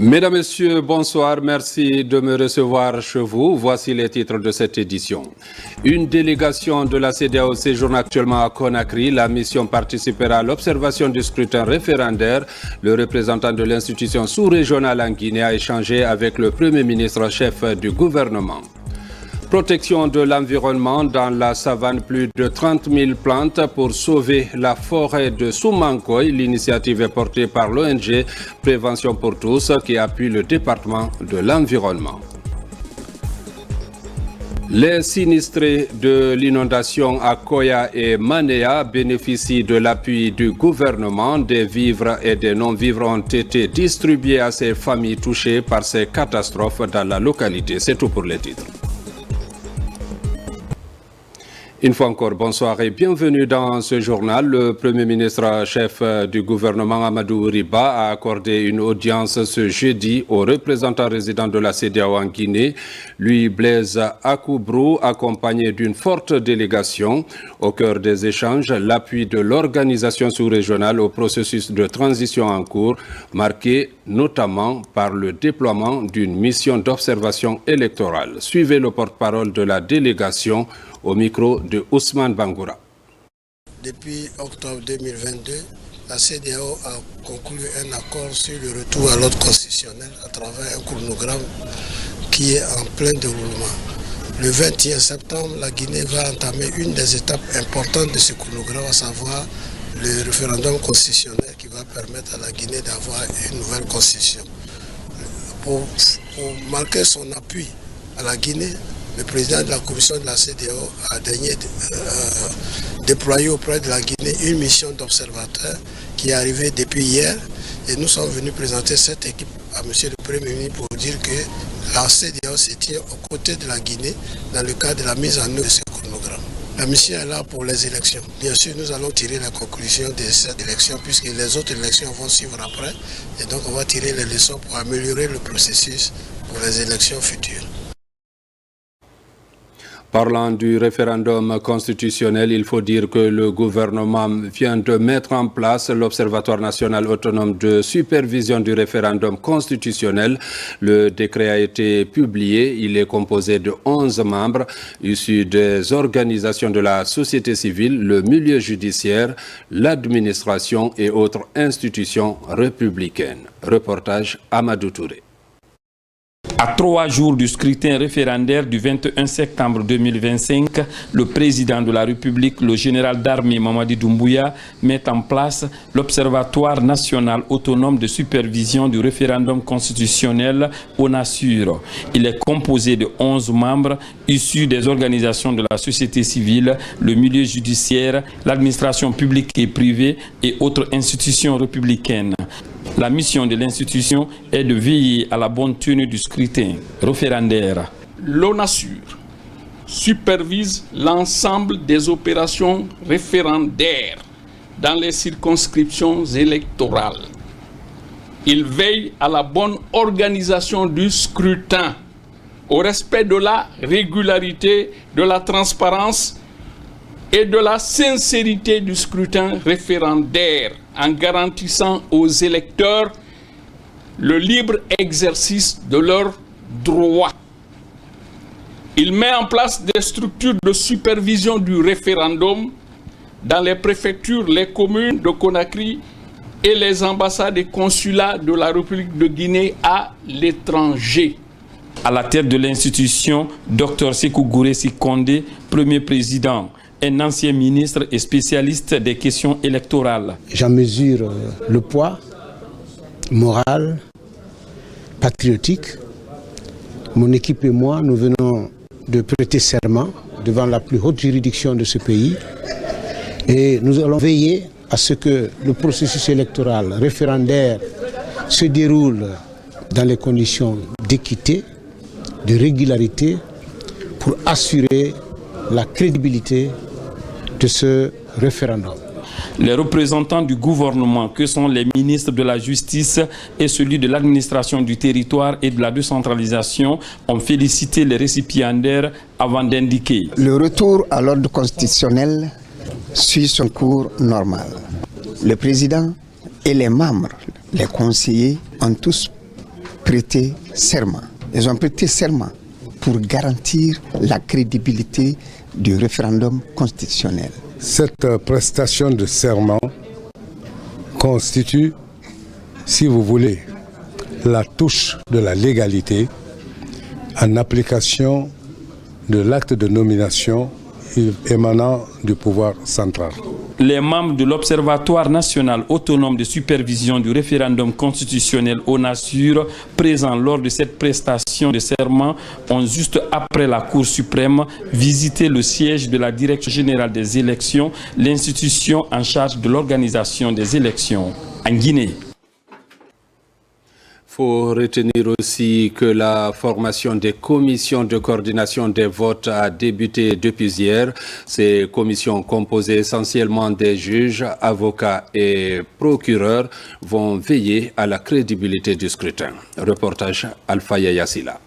Mesdames, Messieurs, bonsoir. Merci de me recevoir chez vous. Voici les titres de cette édition. Une délégation de la CEDEAO séjourne actuellement à Conakry. La mission participera à l'observation du scrutin référendaire. Le représentant de l'institution sous-régionale en Guinée a échangé avec le Premier ministre chef du gouvernement. Protection de l'environnement dans la savane, plus de 30 000 plantes pour sauver la forêt de Soumankoy. L'initiative est portée par l'ONG Prévention pour tous qui appuie le département de l'environnement. Les sinistrés de l'inondation à Koya et Manéa bénéficient de l'appui du gouvernement. Des vivres et des non-vivres ont été distribués à ces familles touchées par ces catastrophes dans la localité. C'est tout pour les titres. Une fois encore, bonsoir et bienvenue dans ce journal. Le Premier ministre chef du gouvernement Amadou Riba a accordé une audience ce jeudi aux représentants résidents de la CEDEAO en Guinée. Lui, Blaise Akoubrou, accompagné d'une forte délégation. Au cœur des échanges, l'appui de l'organisation sous-régionale au processus de transition en cours, marqué notamment par le déploiement d'une mission d'observation électorale. Suivez le porte-parole de la délégation au micro de Ousmane Bangoura. Depuis octobre 2022, la CEDEAO a conclu un accord sur le retour à l'ordre constitutionnel à travers un chronogramme qui est en plein déroulement. Le 21 septembre, la Guinée va entamer une des étapes importantes de ce chronogramme, à savoir le référendum constitutionnel qui va permettre à la Guinée d'avoir une nouvelle constitution. Pour marquer son appui à la Guinée, le président de la commission de la CEDEAO a déployé auprès de la Guinée une mission d'observateurs qui est arrivée depuis hier. Et nous sommes venus présenter cette équipe à M. le Premier ministre pour dire que la CEDEAO se tient aux côtés de la Guinée dans le cadre de la mise en œuvre de ce chronogramme. La mission est là pour les élections. Bien sûr, nous allons tirer la conclusion de cette élection puisque les autres élections vont suivre après. Et donc, on va tirer les leçons pour améliorer le processus pour les élections futures. Parlant du référendum constitutionnel, il faut dire que le gouvernement vient de mettre en place l'Observatoire national autonome de supervision du référendum constitutionnel. Le décret a été publié. Il est composé de 11 membres issus des organisations de la société civile, le milieu judiciaire, l'administration et autres institutions républicaines. Reportage Amadou Touré. À 3 jours du scrutin référendaire du 21 septembre 2025, le président de la République, le général d'armée Mamadi Doumbouya, met en place l'Observatoire national autonome de supervision du référendum constitutionnel ONASUR. Il est composé de 11 membres issus des organisations de la société civile, le milieu judiciaire, l'administration publique et privée et autres institutions républicaines. La mission de l'institution est de veiller à la bonne tenue du scrutin référendaire. L'ONASUR supervise l'ensemble des opérations référendaires dans les circonscriptions électorales. Il veille à la bonne organisation du scrutin, au respect de la régularité, de la transparence et de la sincérité du scrutin référendaire, en garantissant aux électeurs le libre exercice de leurs droits. Il met en place des structures de supervision du référendum dans les préfectures, les communes de Conakry et les ambassades et consulats de la République de Guinée à l'étranger. À la tête de l'institution, Dr Sékou Gouressi Kondé, premier président, un ancien ministre et spécialiste des questions électorales. J'en mesure le poids moral, patriotique. Mon équipe et moi, nous venons de prêter serment devant la plus haute juridiction de ce pays et nous allons veiller à ce que le processus électoral référendaire se déroule dans les conditions d'équité, de régularité pour assurer la crédibilité de ce référendum. Les représentants du gouvernement, que sont les ministres de la Justice et celui de l'administration du territoire et de la décentralisation, ont félicité les récipiendaires avant d'indiquer. Le retour à l'ordre constitutionnel suit son cours normal. Le président et les membres, les conseillers, ont tous prêté serment. Ils ont prêté serment pour garantir la crédibilité du référendum constitutionnel. Cette prestation de serment constitue, si vous voulez, la touche de la légalité en application de l'acte de nomination émanant du pouvoir central. Les membres de l'Observatoire national autonome de supervision du référendum constitutionnel ONASUR, présents lors de cette prestation de serment, ont juste après la Cour suprême visité le siège de la Direction générale des élections, l'institution en charge de l'organisation des élections en Guinée. Il faut retenir aussi que la formation des commissions de coordination des votes a débuté depuis hier. Ces commissions composées essentiellement des juges, avocats et procureurs vont veiller à la crédibilité du scrutin. Reportage Alpha Yassila.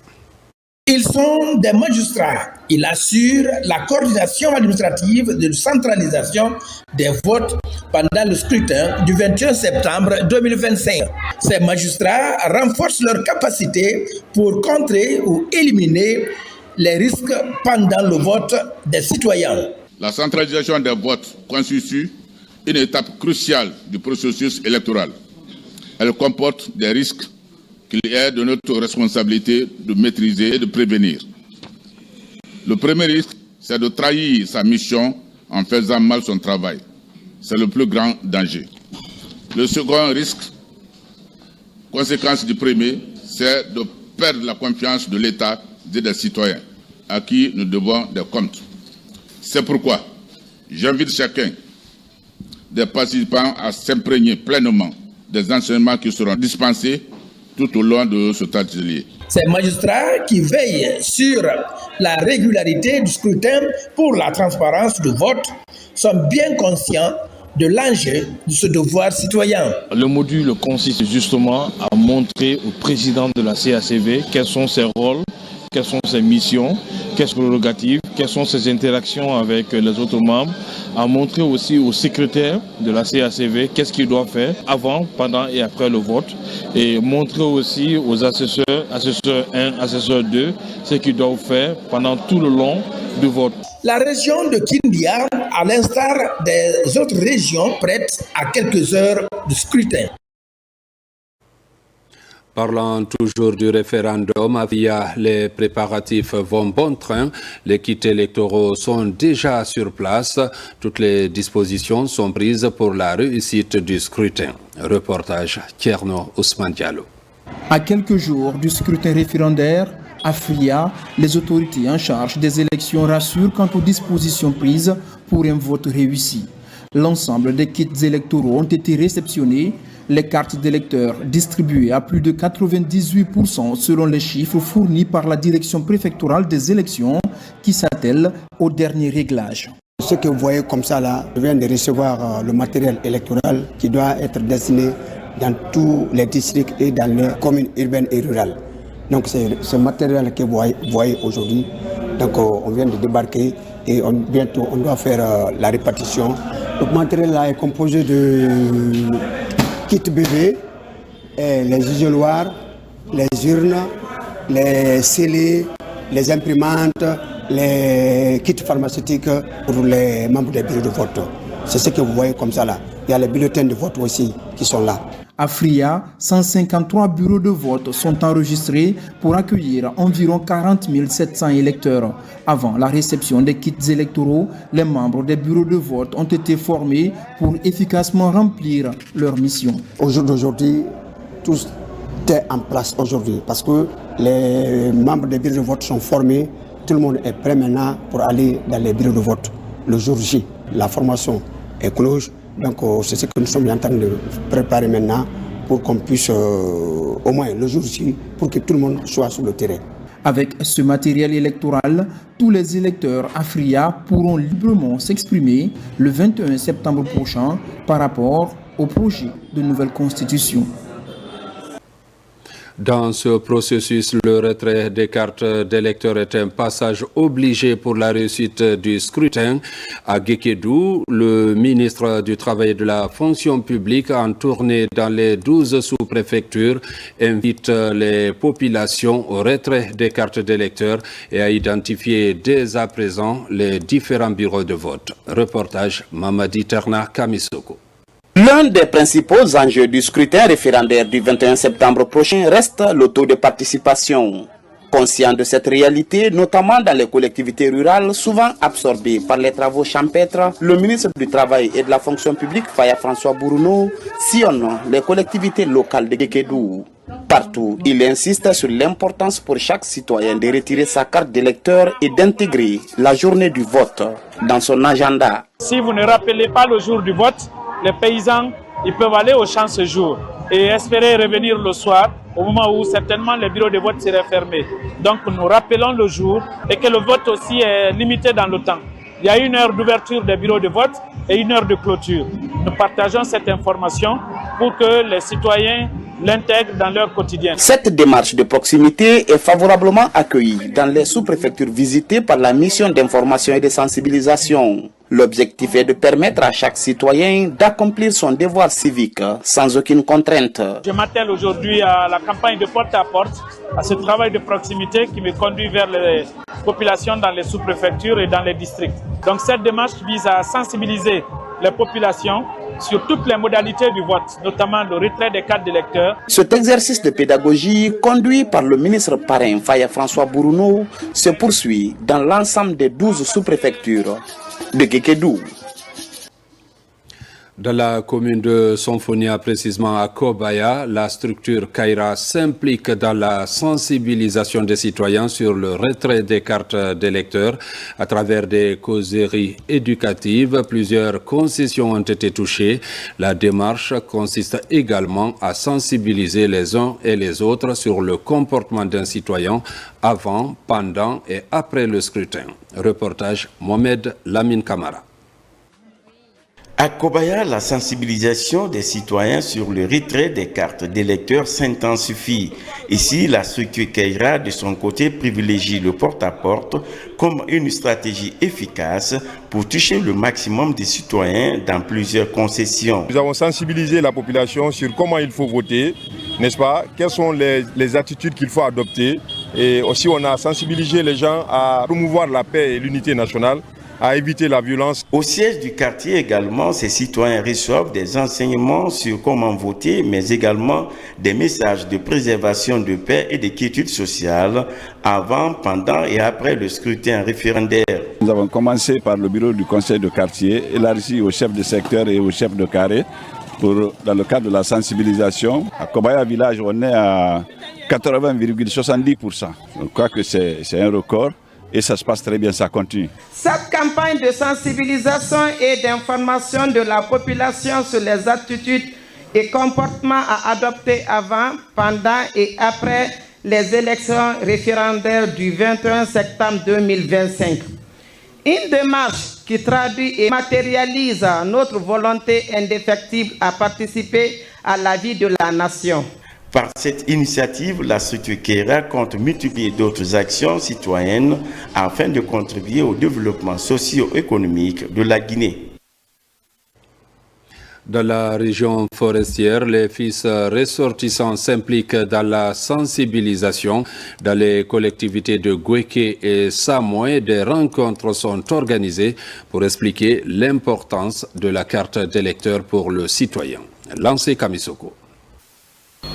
Ils sont des magistrats. Ils assurent la coordination administrative de centralisation des votes pendant le scrutin du 21 septembre 2025. Ces magistrats renforcent leur capacité pour contrer ou éliminer les risques pendant le vote des citoyens. La centralisation des votes constitue une étape cruciale du processus électoral. Elle comporte des risques qu'il est de notre responsabilité de maîtriser et de prévenir. Le premier risque, c'est de trahir sa mission en faisant mal son travail. C'est le plus grand danger. Le second risque, conséquence du premier, c'est de perdre la confiance de l'État et des citoyens, à qui nous devons des comptes. C'est pourquoi j'invite chacun des participants à s'imprégner pleinement des enseignements qui seront dispensés tout au long de cet atelier. Ces magistrats qui veillent sur la régularité du scrutin pour la transparence du vote sont bien conscients de l'enjeu de ce devoir citoyen. Le module consiste justement à montrer au président de la CACV quels sont ses rôles, quelles sont ses missions, quelles sont ses prérogatives, quelles sont ses interactions avec les autres membres, à montrer aussi au secrétaire de la CACV qu'est-ce qu'il doit faire avant, pendant et après le vote, et montrer aussi aux assesseurs, assesseur 1, assesseur 2, ce qu'ils doivent faire pendant tout le long du vote. La région de Kindia, à l'instar des autres régions, prête à quelques heures de scrutin. Parlant toujours du référendum, les préparatifs vont bon train. Les kits électoraux sont déjà sur place. Toutes les dispositions sont prises pour la réussite du scrutin. Reportage Tierno Ousmane Diallo. À quelques jours du scrutin référendaire, à Fria, les autorités en charge des élections rassurent quant aux dispositions prises pour un vote réussi. L'ensemble des kits électoraux ont été réceptionnés. Les cartes d'électeurs distribuées à plus de 98% selon les chiffres fournis par la direction préfectorale des élections qui s'attelle au dernier réglage. Ce que vous voyez comme ça là, je viens de recevoir le matériel électoral qui doit être destiné dans tous les districts et dans les communes urbaines et rurales. Donc c'est ce matériel que vous voyez aujourd'hui. Donc on vient de débarquer et bientôt on doit faire la répartition. Le matériel là est composé de kits bébés, les isoloirs, les urnes, les scellés, les imprimantes, les kits pharmaceutiques pour les membres des bureaux de vote. C'est ce que vous voyez comme ça là. Il y a les bulletins de vote aussi qui sont là. À Fria, 153 bureaux de vote sont enregistrés pour accueillir environ 40 700 électeurs. Avant la réception des kits électoraux, les membres des bureaux de vote ont été formés pour efficacement remplir leur mission. Au jour d'aujourd'hui, tout est en place aujourd'hui parce que les membres des bureaux de vote sont formés. Tout le monde est prêt maintenant pour aller dans les bureaux de vote. Le jour J, la formation est close. Donc c'est ce que nous sommes en train de préparer maintenant pour qu'on puisse, au moins le jour J, pour que tout le monde soit sur le terrain. Avec ce matériel électoral, tous les électeurs à Fria pourront librement s'exprimer le 21 septembre prochain par rapport au projet de nouvelle constitution. Dans ce processus, le retrait des cartes d'électeurs est un passage obligé pour la réussite du scrutin. À Guékédou, le ministre du Travail et de la Fonction publique, en tournée dans les 12 sous-préfectures, invite les populations au retrait des cartes d'électeurs et à identifier dès à présent les différents bureaux de vote. Reportage Mamadi Terna Kamisoko. L'un des principaux enjeux du scrutin référendaire du 21 septembre prochain reste le taux de participation. Conscient de cette réalité, notamment dans les collectivités rurales, souvent absorbées par les travaux champêtres, le ministre du Travail et de la Fonction publique, Faya François Bourounou, sillonne les collectivités locales de Guékédou. Partout, il insiste sur l'importance pour chaque citoyen de retirer sa carte d'électeur et d'intégrer la journée du vote dans son agenda. Si vous ne rappelez pas le jour du vote, les paysans, ils peuvent aller au champ ce jour et espérer revenir le soir, au moment où certainement les bureaux de vote seraient fermés. Donc nous rappelons le jour et que le vote aussi est limité dans le temps. Il y a 1 heure d'ouverture des bureaux de vote et 1 heure de clôture. Nous partageons cette information pour que les citoyens l'intègrent dans leur quotidien. Cette démarche de proximité est favorablement accueillie dans les sous-préfectures visitées par la mission d'information et de sensibilisation. L'objectif est de permettre à chaque citoyen d'accomplir son devoir civique sans aucune contrainte. Je m'attelle aujourd'hui à la campagne de porte-à-porte, à ce travail de proximité qui me conduit vers les populations dans les sous-préfectures et dans les districts. Donc cette démarche vise à sensibiliser les populations sur toutes les modalités du vote, notamment le retrait des cartes d'électeurs. Cet exercice de pédagogie, conduit par le ministre parrain Faya François Bourounou, se poursuit dans l'ensemble des 12 sous-préfectures de Guékédou. Dans la commune de Sonfonia, précisément à Kobaya, la structure Kaira s'implique dans la sensibilisation des citoyens sur le retrait des cartes d'électeurs à travers des causeries éducatives. Plusieurs concessions ont été touchées. La démarche consiste également à sensibiliser les uns et les autres sur le comportement d'un citoyen avant, pendant et après le scrutin. Reportage Mohamed Lamine Kamara. À Kobaya, la sensibilisation des citoyens sur le retrait des cartes d'électeurs s'intensifie. Ici, la structure Kaira, de son côté, privilégie le porte-à-porte comme une stratégie efficace pour toucher le maximum des citoyens dans plusieurs concessions. Nous avons sensibilisé la population sur comment il faut voter, n'est-ce pas? Quelles sont les attitudes qu'il faut adopter. Et aussi, on a sensibilisé les gens à promouvoir la paix et l'unité nationale, à éviter la violence. Au siège du quartier également, ces citoyens reçoivent des enseignements sur comment voter, mais également des messages de préservation de paix et de quiétude sociale avant, pendant et après le scrutin référendaire. Nous avons commencé par le bureau du conseil de quartier, élargi au chef de secteur et au chef de carré, dans le cadre de la sensibilisation. À Kobaya Village, on est à 80,70%. Je crois que c'est un record. Et ça se passe très bien, ça continue. Cette campagne de sensibilisation et d'information de la population sur les attitudes et comportements à adopter avant, pendant et après les élections référendaires du 21 septembre 2025. Une démarche qui traduit et matérialise notre volonté indéfectible à participer à la vie de la nation. Par cette initiative, la structure Kaira compte multiplier d'autres actions citoyennes afin de contribuer au développement socio-économique de la Guinée. Dans la région forestière, les fils ressortissants s'impliquent dans la sensibilisation. Dans les collectivités de Gouéké et Samoé, des rencontres sont organisées pour expliquer l'importance de la carte d'électeur pour le citoyen. Lancé Kamisoko.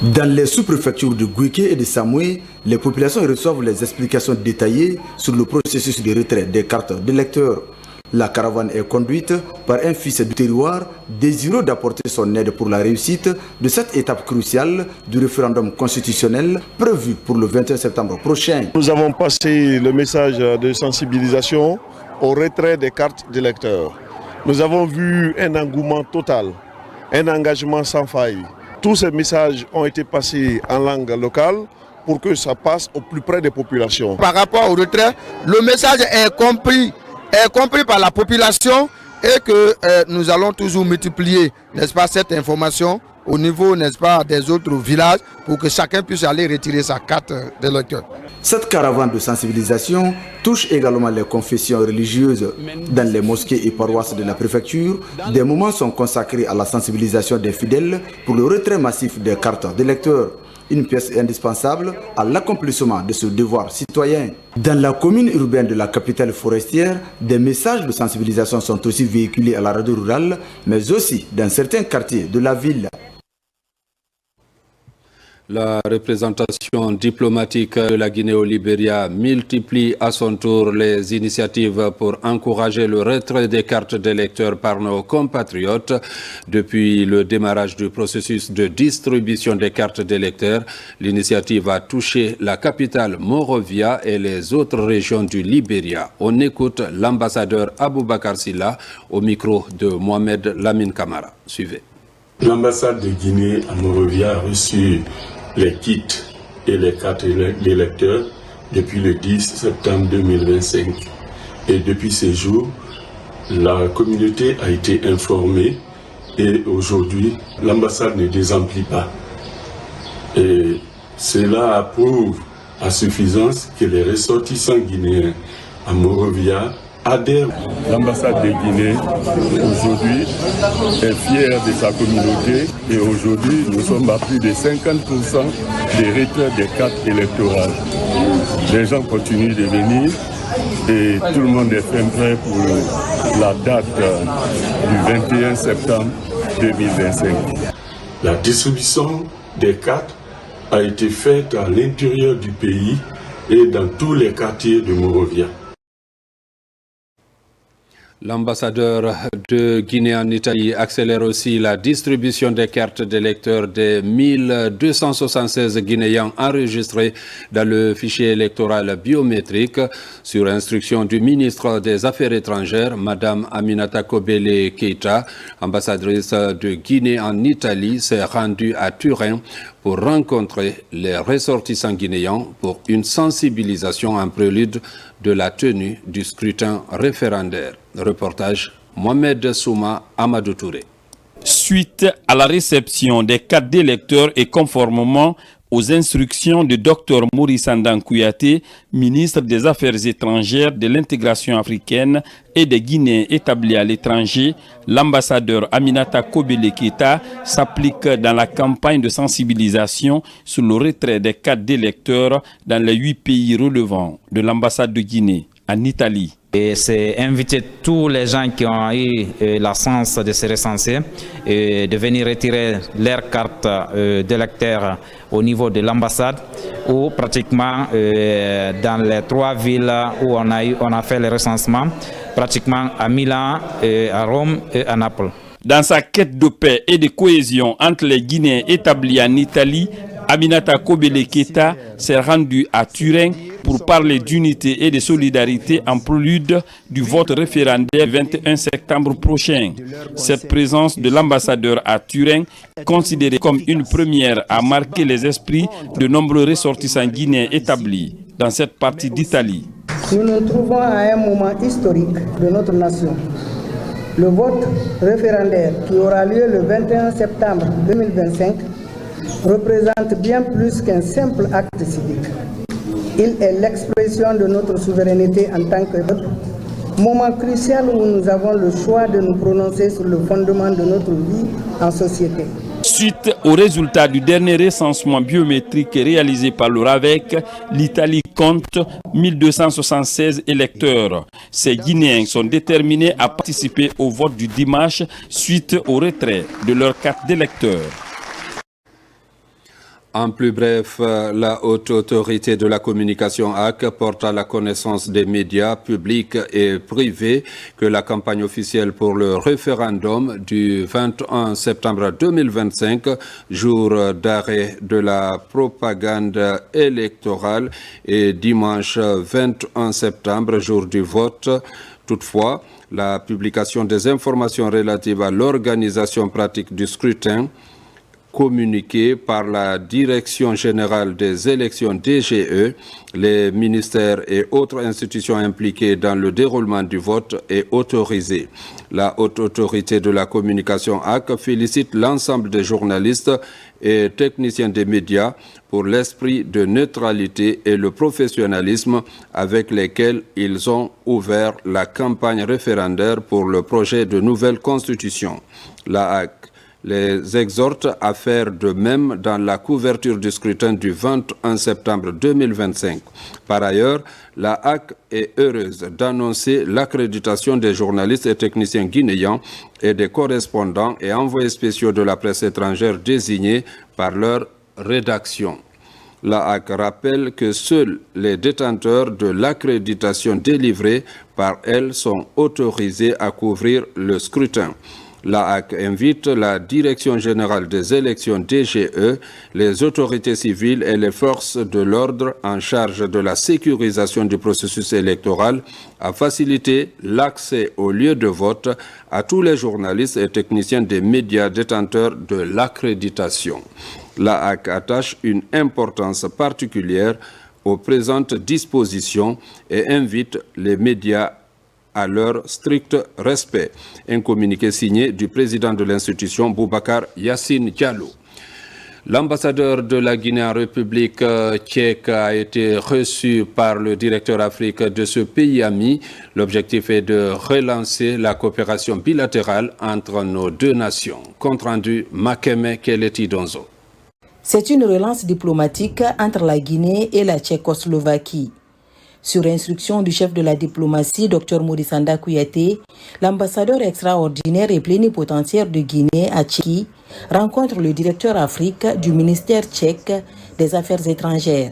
Dans les sous-préfectures de Gouéké et de Samoé, les populations reçoivent les explications détaillées sur le processus de retrait des cartes d'électeurs. La caravane est conduite par un fils du terroir désireux d'apporter son aide pour la réussite de cette étape cruciale du référendum constitutionnel prévu pour le 21 septembre prochain. Nous avons passé le message de sensibilisation au retrait des cartes d'électeurs. Nous avons vu un engouement total, un engagement sans faille. Tous ces messages ont été passés en langue locale pour que ça passe au plus près des populations. Par rapport au retrait, le message est compris par la population et que nous allons toujours multiplier, n'est-ce pas, cette information au niveau, n'est-ce pas, des autres villages pour que chacun puisse aller retirer sa carte d'électeur. Cette caravane de sensibilisation touche également les confessions religieuses. Dans les mosquées et paroisses de la préfecture, des moments sont consacrés à la sensibilisation des fidèles pour le retrait massif des cartes d'électeurs. Une pièce indispensable à l'accomplissement de ce devoir citoyen. Dans la commune urbaine de la capitale forestière, des messages de sensibilisation sont aussi véhiculés à la radio rurale, mais aussi dans certains quartiers de la ville. La représentation diplomatique de la Guinée au Libéria multiplie à son tour les initiatives pour encourager le retrait des cartes d'électeurs par nos compatriotes. Depuis le démarrage du processus de distribution des cartes d'électeurs, l'initiative a touché la capitale Monrovia et les autres régions du Libéria. On écoute l'ambassadeur Aboubakar Silla au micro de Mohamed Lamine Camara. Suivez. L'ambassade de Guinée à Monrovia a reçu les kits et les cartes d'électeurs depuis le 10 septembre 2025. Et depuis ces jours, la communauté a été informée et aujourd'hui, l'ambassade ne désemplit pas. Et cela approuve à suffisance que les ressortissants guinéens à Monrovia adhèrent. L'ambassade de Guinée aujourd'hui est fière de sa communauté et aujourd'hui nous sommes à plus de 50% des retraits des cartes électorales. Les gens continuent de venir et tout le monde est fin prêt pour la date du 21 septembre 2025. La distribution des cartes a été faite à l'intérieur du pays et dans tous les quartiers de Monrovia. L'ambassadeur de Guinée en Italie accélère aussi la distribution des cartes d'électeurs des 1276 Guinéens enregistrés dans le fichier électoral biométrique. Sur instruction du ministre des Affaires étrangères, Mme Aminata Kobele Keita, ambassadrice de Guinée en Italie, s'est rendue à Turin pour rencontrer les ressortissants guinéens pour une sensibilisation en prélude de la tenue du scrutin référendaire. Reportage Mohamed Souma Amadou Touré. Suite à la réception des cartes d'électeurs et conformément aux instructions du Dr Maurice Andan Kouyaté, ministre des Affaires étrangères, de l'intégration africaine et des Guinéens établis à l'étranger, l'ambassadeur Aminata Kobele Keita s'applique dans la campagne de sensibilisation sur le retrait des cartes d'électeurs dans les 8 pays relevant de l'ambassade de Guinée en Italie. Et c'est inviter tous les gens qui ont eu la chance de se recenser et de venir retirer leur carte d'électeur au niveau de l'ambassade ou pratiquement dans les 3 villes où on a fait le recensement, pratiquement à Milan, à Rome et à Naples. Dans sa quête de paix et de cohésion entre les Guinéens établis en Italie, Aminata Kobele Keita s'est rendue à Turin pour parler d'unité et de solidarité en prélude du vote référendaire 21 septembre prochain. Cette présence de l'ambassadeur à Turin est considérée comme une première à marquer les esprits de nombreux ressortissants guinéens établis dans cette partie d'Italie. Nous nous trouvons à un moment historique de notre nation. Le vote référendaire qui aura lieu le 21 septembre 2025 représente bien plus qu'un simple acte civique. Il est l'expression de notre souveraineté en tant que peuple, moment crucial où nous avons le choix de nous prononcer sur le fondement de notre vie en société. Suite aux résultats du dernier recensement biométrique réalisé par le RAVEC, l'Italie compte 1276 électeurs. Ces Guinéens sont déterminés à participer au vote du dimanche suite au retrait de leur carte d'électeur. En plus bref, la haute autorité de la communication AC porte à la connaissance des médias publics et privés que la campagne officielle pour le référendum du 21 septembre 2025, jour d'arrêt de la propagande électorale, et dimanche 21 septembre, jour du vote. Toutefois, la publication des informations relatives à l'organisation pratique du scrutin communiqué par la Direction générale des élections DGE, les ministères et autres institutions impliquées dans le déroulement du vote est autorisé. La Haute Autorité de la Communication HAC félicite l'ensemble des journalistes et techniciens des médias pour l'esprit de neutralité et le professionnalisme avec lesquels ils ont ouvert la campagne référendaire pour le projet de nouvelle constitution. La HAC les exhorte à faire de même dans la couverture du scrutin du 21 septembre 2025. Par ailleurs, la HAC est heureuse d'annoncer l'accréditation des journalistes et techniciens guinéens et des correspondants et envoyés spéciaux de la presse étrangère désignés par leur rédaction. La HAC rappelle que seuls les détenteurs de l'accréditation délivrée par elle sont autorisés à couvrir le scrutin. La HAC invite la Direction générale des élections DGE, les autorités civiles et les forces de l'ordre en charge de la sécurisation du processus électoral à faciliter l'accès aux lieux de vote à tous les journalistes et techniciens des médias détenteurs de l'accréditation. La HAC attache une importance particulière aux présentes dispositions et invite les médias à leur strict respect. Un communiqué signé du président de l'institution, Boubacar Yassine Diallo. L'ambassadeur de la Guinée en République tchèque a été reçu par le directeur Afrique de ce pays ami. L'objectif est de relancer la coopération bilatérale entre nos deux nations. Compte rendu Makeme Keleti Donzo. C'est une relance diplomatique entre la Guinée et la Tchécoslovaquie. Sur instruction du chef de la diplomatie, Dr Morisanda Kouyaté, l'ambassadeur extraordinaire et plénipotentiaire de Guinée à Tchéquie rencontre le directeur Afrique du ministère tchèque des Affaires étrangères.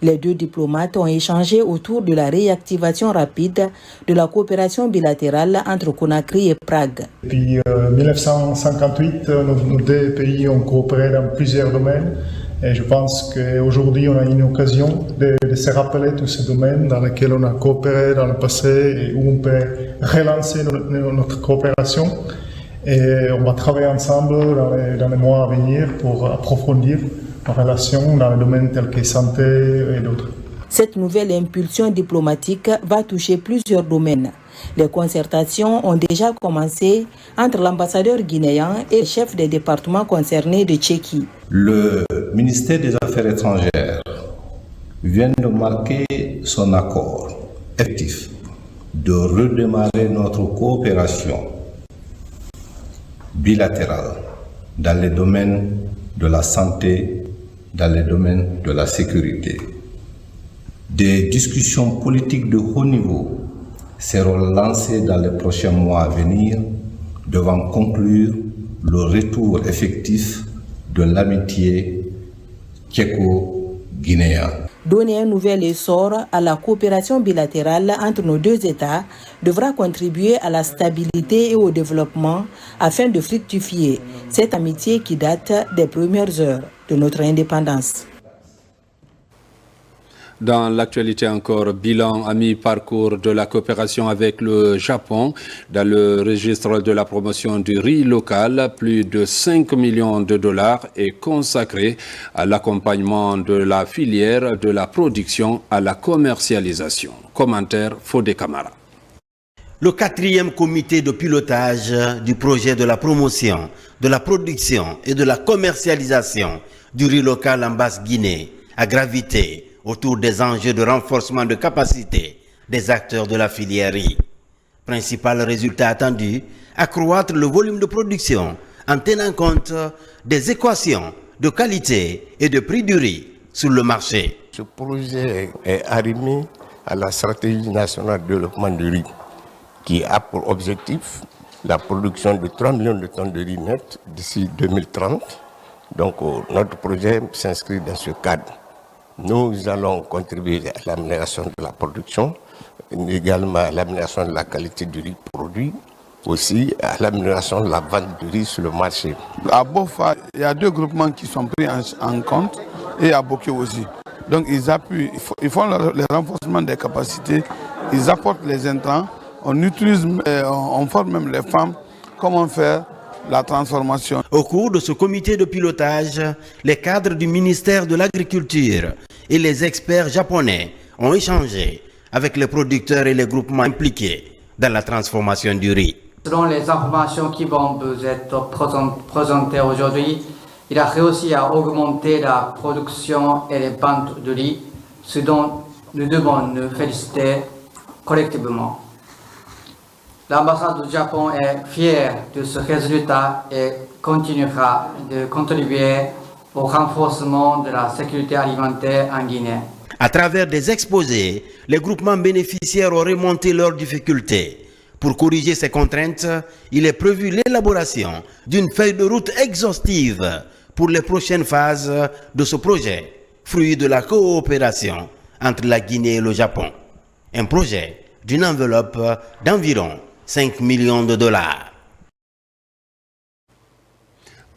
Les deux diplomates ont échangé autour de la réactivation rapide de la coopération bilatérale entre Conakry et Prague. Depuis 1958, nos deux pays ont coopéré dans plusieurs domaines. Et je pense qu'aujourd'hui, on a une occasion de se rappeler tous ces domaines dans lesquels on a coopéré dans le passé et où on peut relancer notre coopération. Et on va travailler ensemble dans les mois à venir pour approfondir nos relations dans les domaines tels que santé et d'autres. Cette nouvelle impulsion diplomatique va toucher plusieurs domaines. Les concertations ont déjà commencé entre l'ambassadeur guinéen et le chef des départements concernés de Tchéquie. Le ministère des Affaires étrangères vient de marquer son accord effectif de redémarrer notre coopération bilatérale dans les domaines de la santé, dans les domaines de la sécurité. Des discussions politiques de haut niveau seront lancées dans les prochains mois à venir devant conclure le retour effectif de l'amitié tchéco-guinéenne. Donner un nouvel essor à la coopération bilatérale entre nos deux États devra contribuer à la stabilité et au développement afin de fructifier cette amitié qui date des premières heures de notre indépendance. Dans l'actualité encore, bilan à mi-parcours de la coopération avec le Japon. Dans le registre de la promotion du riz local, plus de 5 millions de dollars est consacré à l'accompagnement de la filière de la production à la commercialisation. Commentaire Fodé Camara. Le 4e comité de pilotage du projet de la promotion, de la production et de la commercialisation du riz local en Basse-Guinée a gravité autour des enjeux de renforcement de capacité des acteurs de la filière riz. Principal résultat attendu, accroître le volume de production en tenant compte des équations de qualité et de prix du riz sur le marché. Ce projet est arrimé à la stratégie nationale de développement du riz qui a pour objectif la production de 3 millions de tonnes de riz net d'ici 2030. Donc notre projet s'inscrit dans ce cadre. Nous allons contribuer à l'amélioration de la production, également à l'amélioration de la qualité du riz produit, aussi à l'amélioration de la vente du riz sur le marché. À Bofa, il y a 2 groupements qui sont pris en compte et à Boké aussi. Donc ils appuient, ils font le renforcement des capacités, ils apportent les intrants, on utilise, on forme même les femmes, comment faire la transformation. Au cours de ce comité de pilotage, les cadres du ministère de l'Agriculture et les experts japonais ont échangé avec les producteurs et les groupements impliqués dans la transformation du riz. Selon les informations qui vont vous être présentées aujourd'hui, il a réussi à augmenter la production et les ventes de riz, ce dont nous devons nous féliciter collectivement. L'ambassade du Japon est fière de ce résultat et continuera de contribuer au renforcement de la sécurité alimentaire en Guinée. À travers des exposés, les groupements bénéficiaires ont remonté leurs difficultés. Pour corriger ces contraintes, il est prévu l'élaboration d'une feuille de route exhaustive pour les prochaines phases de ce projet, fruit de la coopération entre la Guinée et le Japon. Un projet d'une enveloppe d'environ 5 millions de dollars.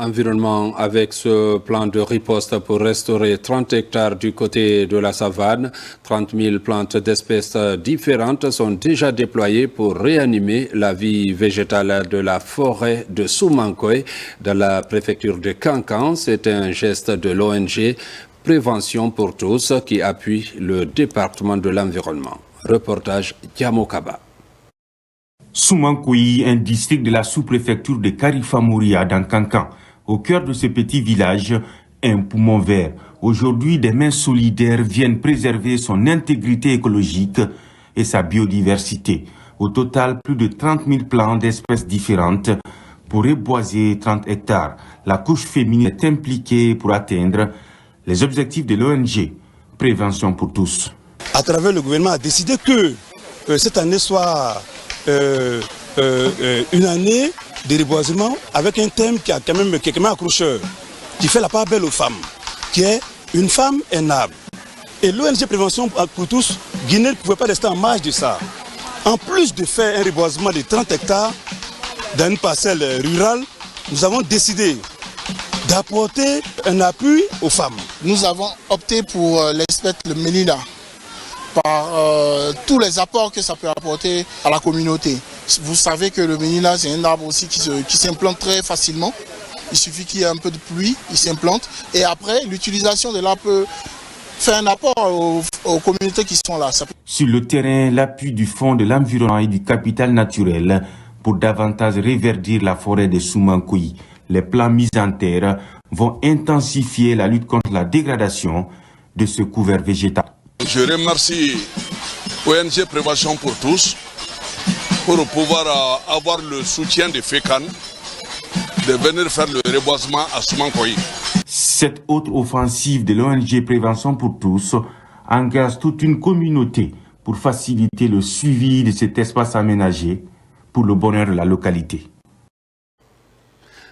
Environnement avec ce plan de riposte pour restaurer 30 hectares du côté de la savane. 30 000 plantes d'espèces différentes sont déjà déployées pour réanimer la vie végétale de la forêt de Soumankoy dans la préfecture de Kankan. C'est un geste de l'ONG Prévention pour tous qui appuie le département de l'environnement. Reportage Diamokaba. Soumankoy, un district de la sous-préfecture de Karifamouria dans Kankan. Au cœur de ce petit village, un poumon vert. Aujourd'hui, des mains solidaires viennent préserver son intégrité écologique et sa biodiversité. Au total, plus de 30 000 plants d'espèces différentes pour reboiser 30 hectares. La couche féminine est impliquée pour atteindre les objectifs de l'ONG Prévention pour tous. À travers le gouvernement a décidé que cette année soit une année de reboisement avec un thème qui est quand même accrocheur, qui fait la part belle aux femmes, qui est une femme, un arbre. Et l'ONG Prévention pour tous, Guinée ne pouvait pas rester en marge de ça. En plus de faire un reboisement de 30 hectares dans une parcelle rurale, nous avons décidé d'apporter un appui aux femmes. Nous avons opté pour l'espèce de Mélina, par tous les apports que ça peut apporter à la communauté. Vous savez que le Mélina, c'est un arbre aussi qui s'implante très facilement. Il suffit qu'il y ait un peu de pluie, il s'implante. Et après, l'utilisation de l'arbre peut faire un apport aux communautés qui sont là. Sur le terrain, l'appui du Fonds de l'environnement et du capital naturel pour davantage réverdir la forêt de Soumankoy. Les plans mis en terre vont intensifier la lutte contre la dégradation de ce couvert végétal. Je remercie ONG Prévention pour tous pour pouvoir avoir le soutien de FECAN de venir faire le reboisement à Soumankoy. Cette autre offensive de l'ONG Prévention pour tous engage toute une communauté pour faciliter le suivi de cet espace aménagé pour le bonheur de la localité.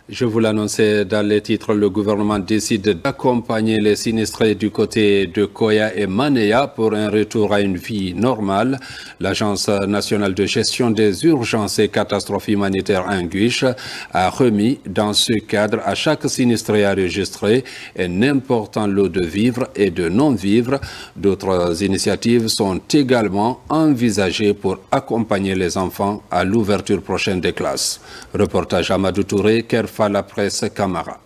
Je vous l'annonçais dans les titres, le gouvernement décide d'accompagner les sinistrés du côté de Koya et Manéa pour un retour à une vie normale. L'Agence nationale de gestion des urgences et catastrophes humanitaires Anguish a remis dans ce cadre à chaque sinistré enregistré un important lot de vivres et de non-vivres. D'autres initiatives sont également envisagées pour accompagner les enfants à l'ouverture prochaine des classes. Reportage Amadou Touré, la presse Camara.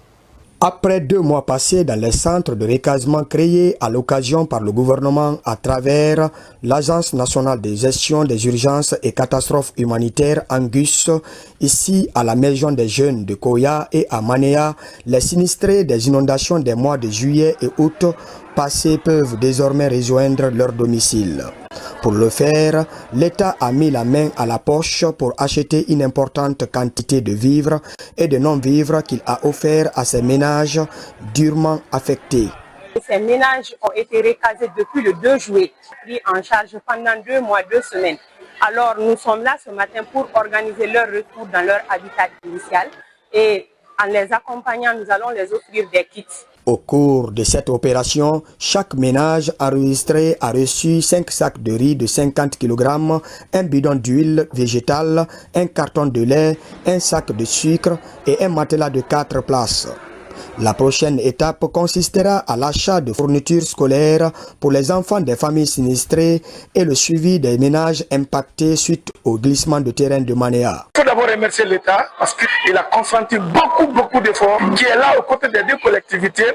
Après 2 mois passés dans les centres de recasement créés à l'occasion par le gouvernement à travers l'Agence nationale de gestion des urgences et catastrophes humanitaires Angus, ici à la maison des jeunes de Koya et à Manéa, les sinistrés des inondations des mois de juillet et août passés peuvent désormais rejoindre leur domicile. Pour le faire, l'État a mis la main à la poche pour acheter une importante quantité de vivres et de non-vivres qu'il a offert à ces ménages durement affectés. Ces ménages ont été recasés depuis le 2 juillet, pris en charge pendant 2 mois, 2 semaines. Alors nous sommes là ce matin pour organiser leur retour dans leur habitat initial et en les accompagnant, nous allons les offrir des kits. Au cours de cette opération, chaque ménage enregistré a reçu 5 sacs de riz de 50 kg, un bidon d'huile végétale, un carton de lait, un sac de sucre et un matelas de 4 places. La prochaine étape consistera à l'achat de fournitures scolaires pour les enfants des familles sinistrées et le suivi des ménages impactés suite au glissement de terrain de Manéa. Il faut d'abord remercier l'État parce qu'il a consenti beaucoup d'efforts, qui est là aux côtés des deux collectivités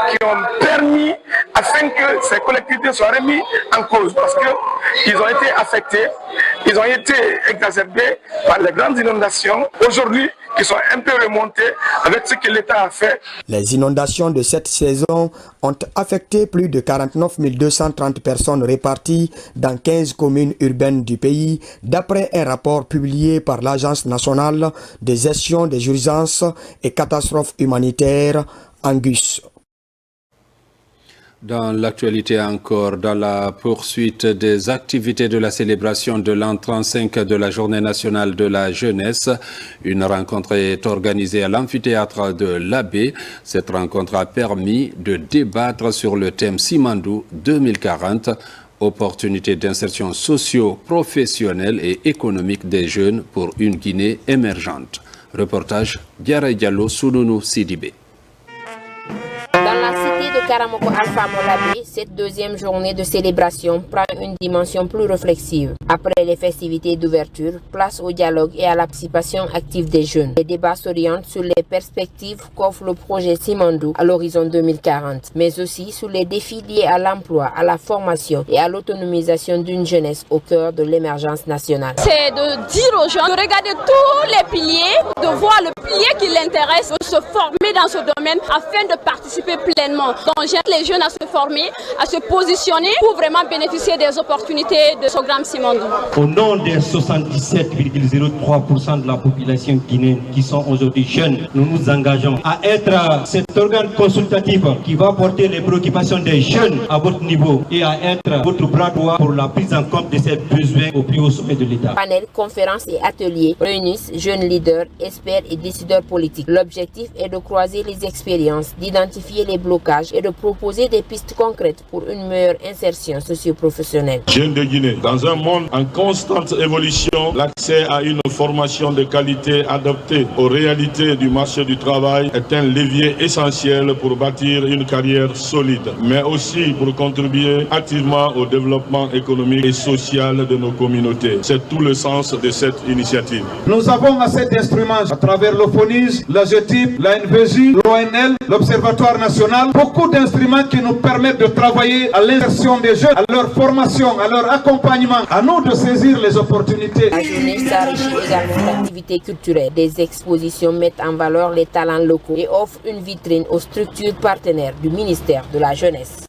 qui ont permis afin que ces collectivités soient remises en cause parce qu'ils ont été affectés, ils ont été exacerbés par les grandes inondations. Aujourd'hui, qui sont un peu remontés avec ce que l'État a fait. Les inondations de cette saison ont affecté plus de 49 230 personnes réparties dans 15 communes urbaines du pays, d'après un rapport publié par l'Agence nationale de gestion des urgences et catastrophes humanitaires, Angus. Dans l'actualité encore, dans la poursuite des activités de la célébration de l'an 35 de la Journée nationale de la jeunesse, une rencontre est organisée à l'amphithéâtre de l'Abbé. Cette rencontre a permis de débattre sur le thème Simandou 2040, opportunités d'insertion socio-professionnelle et économique des jeunes pour une Guinée émergente. Reportage Diarra Diallo, Soulounou Sidibé. Dans la cité de Karamoko Alpha Molabé, cette deuxième journée de célébration prend une dimension plus réflexive. Après les festivités d'ouverture, place au dialogue et à la participation active des jeunes. Les débats s'orientent sur les perspectives qu'offre le projet Simandou à l'horizon 2040, mais aussi sur les défis liés à l'emploi, à la formation et à l'autonomisation d'une jeunesse au cœur de l'émergence nationale. C'est de dire aux gens de regarder tous les piliers, de voir le pilier qui l'intéresse, de se former dans ce domaine afin de participer pleinement. Donc j'aide les jeunes à se former, à se positionner pour vraiment bénéficier des opportunités de ce programme Simandou. Au nom des 77,03% de la population guinéenne qui sont aujourd'hui jeunes, nous nous engageons à être cet organe consultatif qui va porter les préoccupations des jeunes à votre niveau et à être votre bras droit pour la prise en compte de ces besoins au plus haut sommet de l'État. Panels, conférences et ateliers réunissent jeunes leaders, experts et décideurs politiques. L'objectif est de croiser les expériences, d'identifier les blocages et de proposer des pistes concrètes pour une meilleure insertion socio-professionnelle. Jeunes de Guinée, dans un monde en constante évolution, l'accès à une formation de qualité adaptée aux réalités du marché du travail est un levier essentiel pour bâtir une carrière solide, mais aussi pour contribuer activement au développement économique et social de nos communautés. C'est tout le sens de cette initiative. Nous avons à cet instrument, à travers l'OFONIS, la GETIP, la NVJ, l'ONL, l'Observatoire national, beaucoup d'instruments qui nous permettent de travailler à l'insertion des jeunes, à leur formation, à leur accompagnement, à nous de saisir les opportunités. La journée s'enrichit également d'activités culturelles. Des expositions mettent en valeur les talents locaux et offrent une vitrine aux structures partenaires du ministère de la Jeunesse.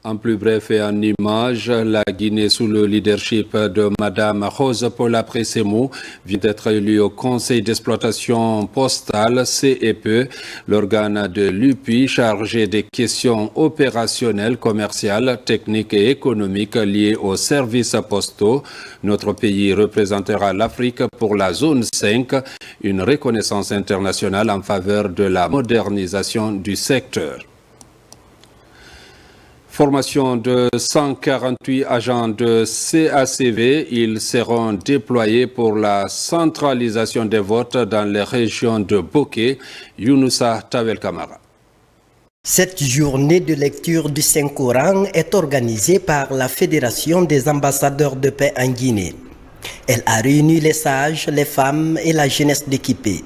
En plus bref et en image, la Guinée sous le leadership de Mme Rose Paula Pressemou vient d'être élue au Conseil d'exploitation postale CEPE, l'organe de l'UPI chargé des questions opérationnelles, commerciales, techniques et économiques liées aux services postaux. Notre pays représentera l'Afrique pour la zone 5, une reconnaissance internationale en faveur de la modernisation du secteur. Formation de 148 agents de CACV, ils seront déployés pour la centralisation des votes dans les régions de Bokeh, Younoussa Tawel Kamara. Cette journée de lecture du Saint-Coran est organisée par la Fédération des ambassadeurs de paix en Guinée. Elle a réuni les sages, les femmes et la jeunesse d'équipée.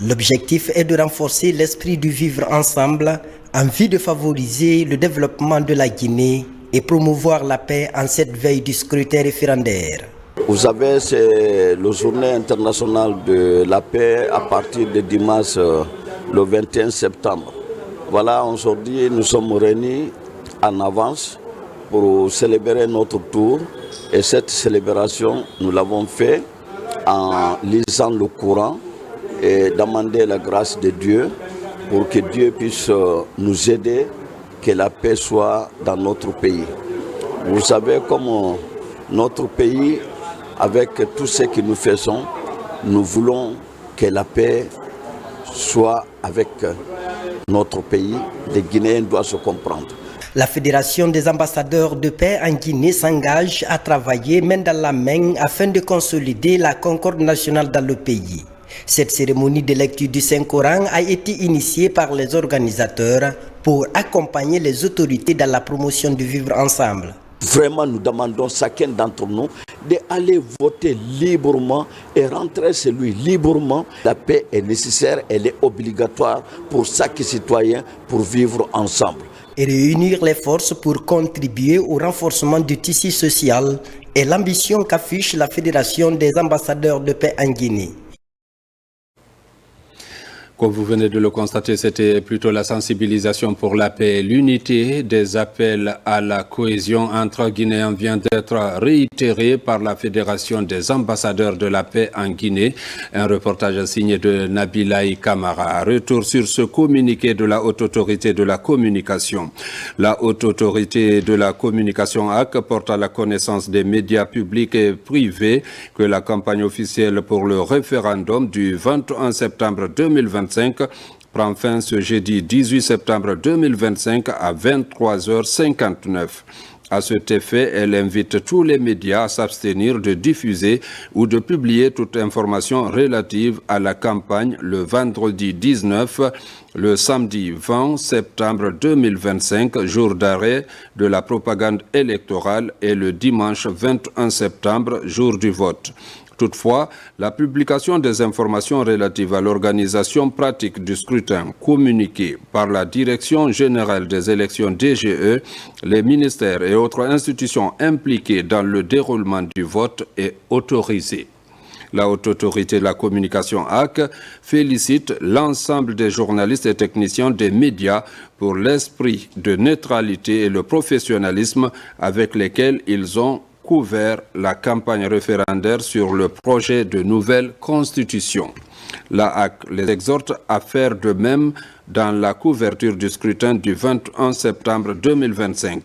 L'objectif est de renforcer l'esprit du vivre ensemble en vue de favoriser le développement de la Guinée et promouvoir la paix en cette veille du scrutin référendaire. Vous savez, c'est la journée internationale de la paix à partir de dimanche le 21 septembre. Voilà, aujourd'hui nous sommes réunis en avance pour célébrer notre tour et cette célébration nous l'avons fait en lisant le Coran et demander la grâce de Dieu pour que Dieu puisse nous aider, que la paix soit dans notre pays. Vous savez, comme notre pays, avec tout ce que nous faisons, nous voulons que la paix soit avec notre pays. Les Guinéens doivent se comprendre. La Fédération des ambassadeurs de paix en Guinée s'engage à travailler main dans la main afin de consolider la concorde nationale dans le pays. Cette cérémonie de lecture du Saint-Coran a été initiée par les organisateurs pour accompagner les autorités dans la promotion du vivre ensemble. Vraiment, nous demandons chacun d'entre nous d'aller voter librement et rentrer chez lui librement. La paix est nécessaire, elle est obligatoire pour chaque citoyen pour vivre ensemble. Et réunir les forces pour contribuer au renforcement du tissu social est l'ambition qu'affiche la Fédération des ambassadeurs de paix en Guinée. Comme vous venez de le constater, c'était plutôt la sensibilisation pour la paix et l'unité. Des appels à la cohésion entre Guinéens viennent d'être réitérés par la Fédération des ambassadeurs de la paix en Guinée. Un reportage signé de Nabilaï Kamara. Retour sur ce communiqué de la Haute Autorité de la Communication. La Haute Autorité de la Communication HAC porte à la connaissance des médias publics et privés que la campagne officielle pour le référendum du 21 septembre 2025 prend fin ce jeudi 18 septembre 2025 à 23h59. À cet effet, elle invite tous les médias à s'abstenir de diffuser ou de publier toute information relative à la campagne le vendredi 19, le samedi 20 septembre 2025, jour d'arrêt de la propagande électorale, et le dimanche 21 septembre, jour du vote. Toutefois, la publication des informations relatives à l'organisation pratique du scrutin communiquée par la Direction générale des élections DGE, les ministères et autres institutions impliquées dans le déroulement du vote est autorisée. La Haute Autorité de la Communication HAC félicite l'ensemble des journalistes et techniciens des médias pour l'esprit de neutralité et le professionnalisme avec lesquels ils ont couvert la campagne référendaire sur le projet de nouvelle constitution. La HAC les exhorte à faire de même dans la couverture du scrutin du 21 septembre 2025.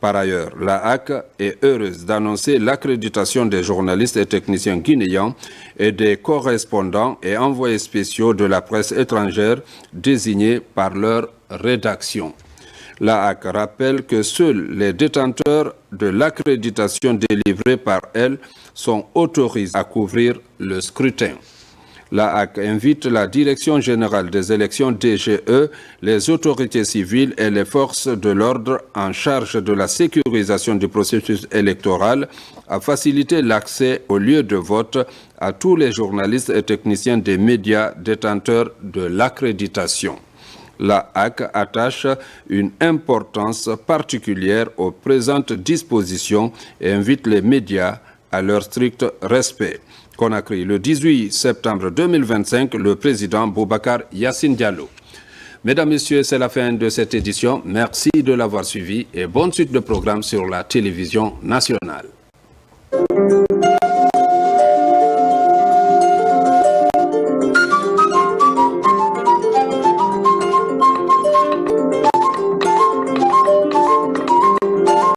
Par ailleurs, la HAC est heureuse d'annoncer l'accréditation des journalistes et techniciens guinéens et des correspondants et envoyés spéciaux de la presse étrangère désignés par leur rédaction. La HAC rappelle que seuls les détenteurs de l'accréditation délivrée par elle sont autorisés à couvrir le scrutin. La HAC invite la Direction générale des élections DGE, les autorités civiles et les forces de l'ordre en charge de la sécurisation du processus électoral à faciliter l'accès aux lieux de vote à tous les journalistes et techniciens des médias détenteurs de l'accréditation. La HAC attache une importance particulière aux présentes dispositions et invite les médias à leur strict respect. Conakry, le 18 septembre 2025, le président Boubacar Yassine Diallo. Mesdames, Messieurs, c'est la fin de cette édition. Merci de l'avoir suivi et bonne suite de programme sur la télévision nationale.